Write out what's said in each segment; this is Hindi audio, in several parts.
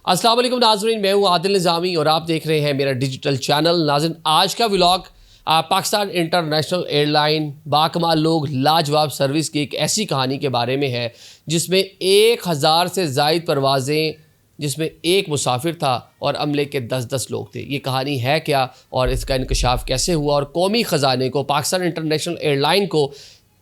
अस्सलाम वालेकुम नाज़रीन, मैं हूँ आदिल निज़ामी और आप देख रहे हैं मेरा डिजिटल चैनल। नाज़रीन, आज का व्लॉग पाकिस्तान इंटरनेशनल एयरलाइन बाकमाल लोग लाजवाब सर्विस की एक ऐसी कहानी के बारे में है जिसमें 1000 से ज़ायद परवाज़ें, जिसमें एक मुसाफिर था और अमले के 10-10 लोग थे। ये कहानी है क्या और इसका इंकशाफ कैसे हुआ और कौमी ख़जाने को, पाकिस्तान इंटरनेशनल एयरलाइन को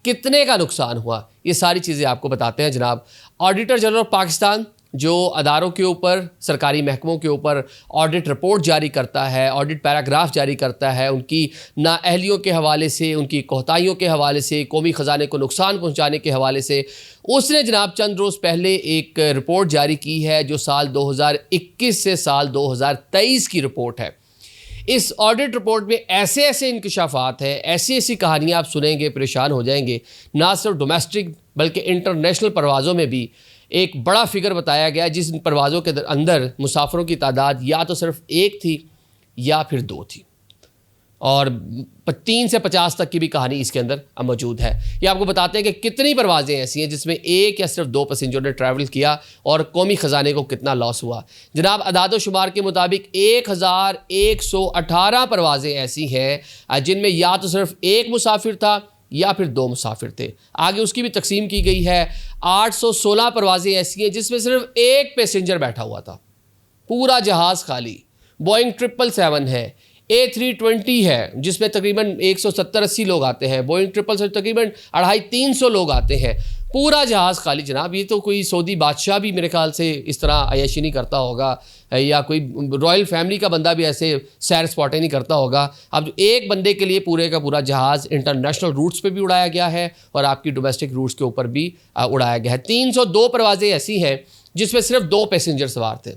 कितने का नुकसान हुआ, ये सारी चीज़ें आपको बताते हैं जनाब। ऑडिटर जनरल ऑफ पाकिस्तान जो अदारों के ऊपर, सरकारी महकमों के ऊपर ऑडिट रिपोर्ट जारी करता है, ऑडिट पैराग्राफ जारी करता है, उनकी नाअहलियों के हवाले से, उनकी कोताहियों के हवाले से, कौमी ख़जाने को नुकसान पहुंचाने के हवाले से, उसने जनाब चंद रोज़ पहले एक रिपोर्ट जारी की है जो साल 2021 से साल 2023 की रिपोर्ट है। इस ऑडिट रिपोर्ट में ऐसे ऐसे इंकशाफात हैं, ऐसी ऐसी कहानियाँ आप सुनेंगे परेशान हो जाएंगे। ना सिर्फ डोमेस्टिक बल्कि इंटरनेशनल परवाज़ों में भी एक बड़ा फिगर बताया गया जिस परवाज़ों के अंदर मुसाफिरों की तादाद या तो सिर्फ एक थी या फिर 2 थी, और 3 से 50 तक की भी कहानी इसके अंदर मौजूद है। ये आपको बताते हैं कि कितनी परवाज़ें ऐसी हैं जिसमें एक या सिर्फ 2 पैसेंजर ने ट्रैवल किया और कौमी ख़जाने को कितना लॉस हुआ। जनाब, अदाद शुमार के मुताबिक 1118 परवाज़ें ऐसी हैं जिनमें या तो सिर्फ एक मुसाफिर था या फिर 2 मुसाफिर थे। आगे उसकी भी तकसीम की गई है। 816 परवाज़ें ऐसी हैं जिसमें सिर्फ एक पैसेंजर बैठा हुआ था, पूरा जहाज़ खाली। बोइंग 777 है, A320 है जिसमें तकरीबन 170-80 लोग आते हैं, बोइंग 777 तकरीबन 250-300 लोग आते हैं, पूरा जहाज़ खाली। जनाब, ये तो कोई सऊदी बादशाह भी मेरे ख्याल से इस तरह अय्याशी नहीं करता होगा, या कोई रॉयल फैमिली का बंदा भी ऐसे सैर स्पॉटें नहीं करता होगा। अब एक बंदे के लिए पूरे का पूरा जहाज़ इंटरनेशनल रूट्स पे भी उड़ाया गया है और आपकी डोमेस्टिक रूट्स के ऊपर भी उड़ाया गया है। 302 परवाज़ें ऐसी हैं जिसमें सिर्फ 2 पैसेंजर सवार थे।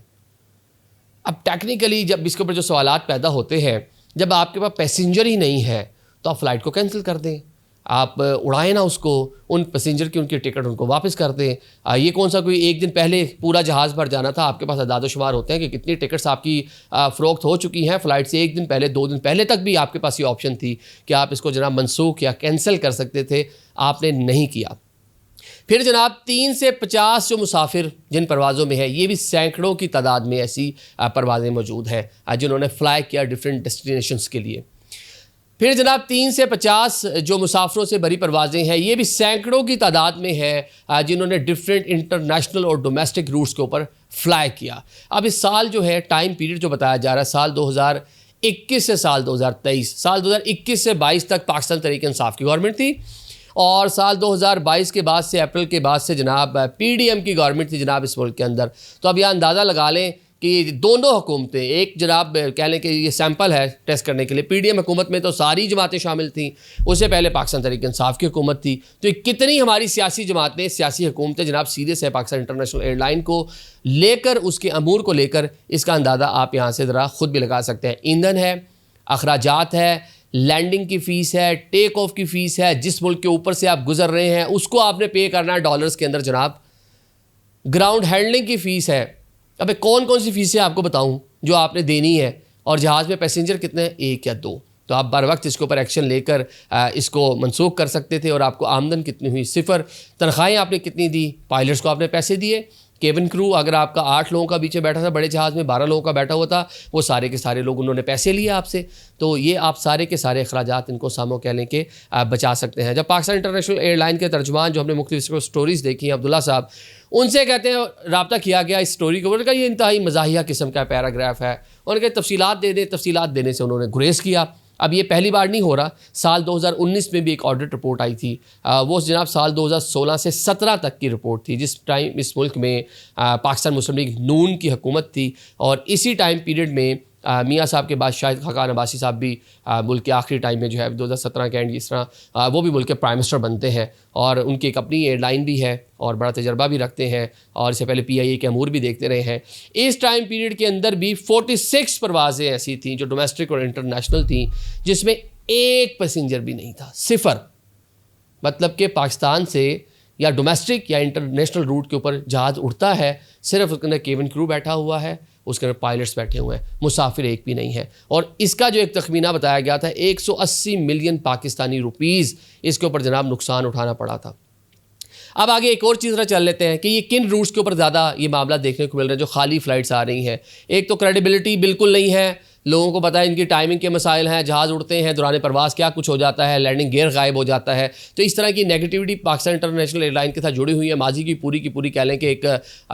अब टेक्निकली जब इसके ऊपर जो सवालात पैदा होते हैं, जब आपके पास पैसेंजर ही नहीं है तो आप फ़्लाइट को कैंसिल कर दें, आप उड़ाएं ना उसको, उन पैसेंजर की उनकी टिकट उनको वापस कर दें। ये कौन सा कोई एक दिन पहले पूरा जहाज़ भर जाना था, आपके पास अदाद शुमार होते हैं कि कितनी टिकट्स आपकी फ़रोख्त हो चुकी हैं फ़्लाइट से एक दिन पहले, 2 दिन पहले तक भी आपके पास ये ऑप्शन थी कि आप इसको जनाब मनसूख या कैंसिल कर सकते थे, आपने नहीं किया। फिर जनाब 3 से 50 जो मुसाफिर जिन परवाज़ों में है, ये भी सैकड़ों की तादाद में ऐसी परवाज़ें मौजूद हैं जिन्होंने फ़्लाई किया डिफरेंट डेस्टिनेशंस के लिए। फिर जनाब 3 से 50 जो मुसाफिरों से भरी परवाज़ें हैं, ये भी सैकड़ों की तादाद में है जिन्होंने डिफरेंट इंटरनेशनल और डोमेस्टिक रूट्स के ऊपर फ़्लाई किया। अब इस साल जो है टाइम पीरियड जो बताया जा रहा है, साल 2021 से साल 2023, साल 2021 से 22 तक पाकिस्तान तहरीक-ए-इंसाफ की गवर्नमेंट थी, और साल 2022 के बाद से, अप्रैल के बाद से जनाब PDM की गवर्नमेंट थी जनाब इस मुल्क के अंदर। तो अब यह अंदाज़ा लगा लें कि दोनों हुकूमतें, एक जनाब कह लें कि ये सैंपल है टेस्ट करने के लिए, PDM हुकूमत में तो सारी जमातें शामिल थीं, उससे पहले पाकिस्तान तहरीक-ए-इंसाफ की हुकूमत थी। तो कितनी हमारी सियासी जमातें, सियासी हुकूमतें जनाब सीरियस है पाकिस्तान इंटरनेशनल एयरलाइन को लेकर, उसके अमूर को लेकर, इसका अंदाज़ा आप यहाँ से ज़रा ख़ुद भी लगा सकते हैं। ईंधन है, अखराजात है, लैंडिंग की फ़ीस है, टेक ऑफ की फ़ीस है, जिस मुल्क के ऊपर से आप गुजर रहे हैं उसको आपने पे करना है डॉलर्स के अंदर जनाब, ग्राउंड हैंडलिंग की फ़ीस है। अबे कौन कौन सी फ़ीसें आपको बताऊं जो आपने देनी है, और जहाज़ में पैसेंजर कितने हैं, 1 या 2। तो आप बर वक्त इसके ऊपर एक्शन लेकर इसको मनसूख कर सकते थे। और आपको आमदन कितनी हुई, 0, तनख्वाहें आपने कितनी दी, पायलट्स को आपने पैसे दिए, केबिन क्रू अगर आपका 8 लोगों का पीछे बैठा था बड़े जहाज़ में, 12 लोगों का बैठा हुआ था, वो सारे के सारे लोग उन्होंने पैसे लिए आपसे। तो ये आप सारे के सारे अखराजात इनको सामो कह लें कि बचा सकते हैं। जब पाकिस्तान इंटरनेशनल एयरलाइन के तर्जुमान जो हमने मुख्तलिफ स्टोरीज़ देखी हैं, अब्दुल्ला साहब, उनसे कहते हैं रब्ता किया गया इस स्टोरी को, उनका ये इंतहाई मज़ाहिया किस्म का पैराग्राफ है, उनके तफसीलात दे दें, तफसीलात देने से उन्होंने गुरेज़ किया। अब ये पहली बार नहीं हो रहा, साल 2019 में भी एक ऑडिट रिपोर्ट आई थी, वो जनाब साल 2016 से 17 तक की रिपोर्ट थी, जिस टाइम इस मुल्क में पाकिस्तान मुस्लिम लीग नून की हुकूमत थी, और इसी टाइम पीरियड में मियाँ साहब के बाद शाहिद खाकान अब्बासी साहब भी मुल्क के आखिरी टाइम में जो है 2017 के एंड इस तरह वो भी मुल्क के प्राइम मिनिस्टर बनते हैं, और उनकी एक अपनी एयरलाइन भी है और बड़ा तजर्बा भी रखते हैं, और इससे पहले PIA के अमूर भी देखते रहे हैं। इस टाइम पीरियड के अंदर भी 46 परवाज़ें ऐसी थीं जो डोमेस्टिक और इंटरनेशनल थीं जिसमें एक पैसेंजर भी नहीं था, 0। मतलब कि पाकिस्तान से या डोमेस्टिक या इंटरनेशनल रूट के ऊपर जहाज़ उड़ता है, सिर्फ उसके अंदर केबिन क्रू बैठा हुआ है, उसके अंदर पायलट्स बैठे हुए हैं, मुसाफिर एक भी नहीं है। और इसका जो एक तखमीना बताया गया था, 180 मिलियन पाकिस्तानी रुपीज़ इसके ऊपर जनाब नुकसान उठाना पड़ा था। अब आगे एक और चीज़ तरह चल लेते हैं कि ये किन रूट्स के ऊपर ज़्यादा ये मामला देखने को मिल रहा है जो खाली फ़्लाइट्स आ रही हैं। एक तो क्रेडिबिलिटी बिल्कुल नहीं है, लोगों को पता है इनकी टाइमिंग के मसाइल हैं, जहाज़ उड़ते हैं दौरान परवास क्या कुछ हो जाता है, लैंडिंग गियर गायब हो जाता है। तो इस तरह की नेगेटिविटी पाकिस्तान इंटरनेशनल एयरलाइन के साथ जुड़ी हुई है। माजी की पूरी कह लें कि एक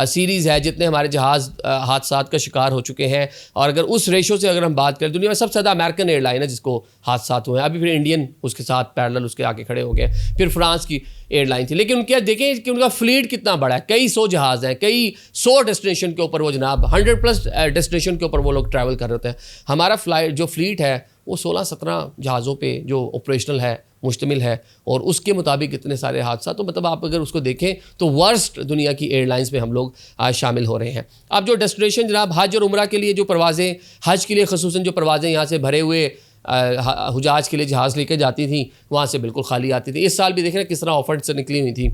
सीरीज़ है जितने हमारे जहाज़ हादसात का शिकार हो चुके हैं। और अगर उस रेशो से अगर हम बात करें, दुनिया में सबसे ज़्यादा अमेरिकन एयरलाइन है जिसको हादसात हुए हैं। अभी फिर इंडियन उसके साथ पैरेलल उसके आगे खड़े हो गए, फिर फ्रांस की एयरलाइन थी। लेकिन उनके देखें कि उनका फ्लीट कितना बड़ा है, कई 100 जहाज़ हैं, कई 100 डेस्टिनेशन के ऊपर वो जनाब 100+ डेस्टिनेशन के ऊपर वो लोग ट्रैवल कर रहे होते हैं। हमारा जो फ्लीट है वो 16-17 जहाज़ों पे जो ऑपरेशनल है मुश्तमिल है, और उसके मुताबिक इतने सारे हादसा। तो मतलब आप अगर उसको देखें तो वर्स्ट दुनिया की एयरलाइंस में हम लोग आज शामिल हो रहे हैं। अब जो डेस्टिनेशन जनाब हज और उम्रा के लिए जो परवाज़ें, हज के लिए ख़ुसूसन जो परवाज़ें यहाँ से भरे हुए हुजाज के लिए जहाज़ लेके जाती थी वहाँ से बिल्कुल खाली आती थी। इस साल भी देख रहे हैं किस तरह ऑफर से निकली हुई थी।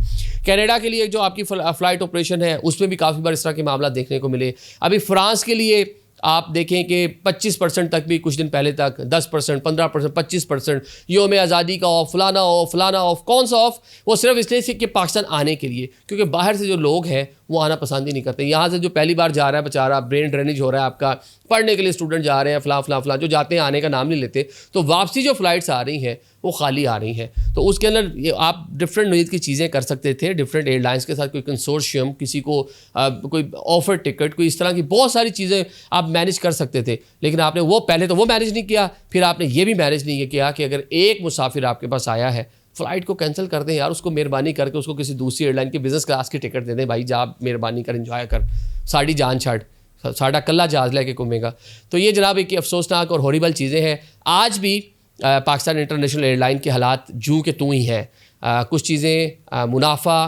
कनाडा के लिए जो आपकी फ़्लाइट ऑपरेशन है उसमें भी काफ़ी बार इस तरह के मामला देखने को मिले। अभी फ्रांस के लिए आप देखें कि 25% तक भी कुछ दिन पहले तक 10%, 15%, 25% योम आज़ादी का ऑफ, फलाना ऑफ। कौन सा ऑफ? वो सिर्फ इसलिए कि पाकिस्तान आने के लिए, क्योंकि बाहर से जो लोग हैं वो आना पसंद ही नहीं करते। यहाँ से जो पहली बार जा रहा है बेचारा, ब्रेन ड्रेनेज हो रहा है आपका, पढ़ने के लिए स्टूडेंट जा रहे हैं, फलां जो जाते हैं आने का नाम नहीं लेते। तो वापसी जो फ़्लाइट्स आ रही हैं वो खाली आ रही हैं। तो उसके अंदर ये आप डिफरेंट नीयत की चीज़ें कर सकते थे, डिफरेंट एयरलाइंस के साथ कोई कंसोर्शियम, किसी को कोई ऑफर टिकट, कोई इस तरह की बहुत सारी चीज़ें आप मैनेज कर सकते थे। लेकिन आपने वो पहले तो वो मैनेज नहीं किया, फिर आपने ये भी मैनेज नहीं किया कि अगर एक मुसाफिर आपके पास आया है, फ़्लाइट को कैंसिल कर दें यार, उसको मेहरबानी करके उसको किसी दूसरी एयरलाइन की बिज़नेस क्लास की टिकट दे दें। भाई जा मेहरबानी कर, इंजॉय कर, साड़ी जान छाड़, साड़ा कल्ला जहाज़ लेके घूमेगा। तो ये जनाब एक अफसोसनाक और हॉरिबल चीज़ें हैं। आज भी पाकिस्तान इंटरनेशनल एयरलाइन के हालात जूं के तूं ही हैं। कुछ चीज़ें मुनाफा,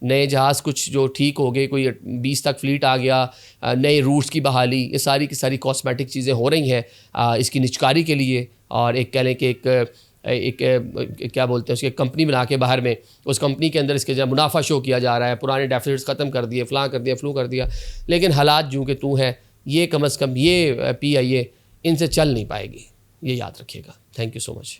नए जहाज़ कुछ जो ठीक हो गए, कोई 20 तक फ्लीट आ गया, नए रूट्स की बहाली, ये सारी की सारी कॉस्मेटिक चीज़ें हो रही हैं इसकी निचकारी के लिए। और एक कह लें कि एक क्या बोलते हैं उसकी कंपनी बना के बाहर में, उस कंपनी के अंदर इसके जो मुनाफा शो किया जा रहा है, पुराने डेफिसिट्स ख़त्म कर दिए, फ़लाँ कर दिया, फ्लू कर दिया। लेकिन हालात जूं के तूं हैं, ये कम अज़ कम ये PIA इनसे चल नहीं पाएगी, ये याद रखिएगा। Thank you so much.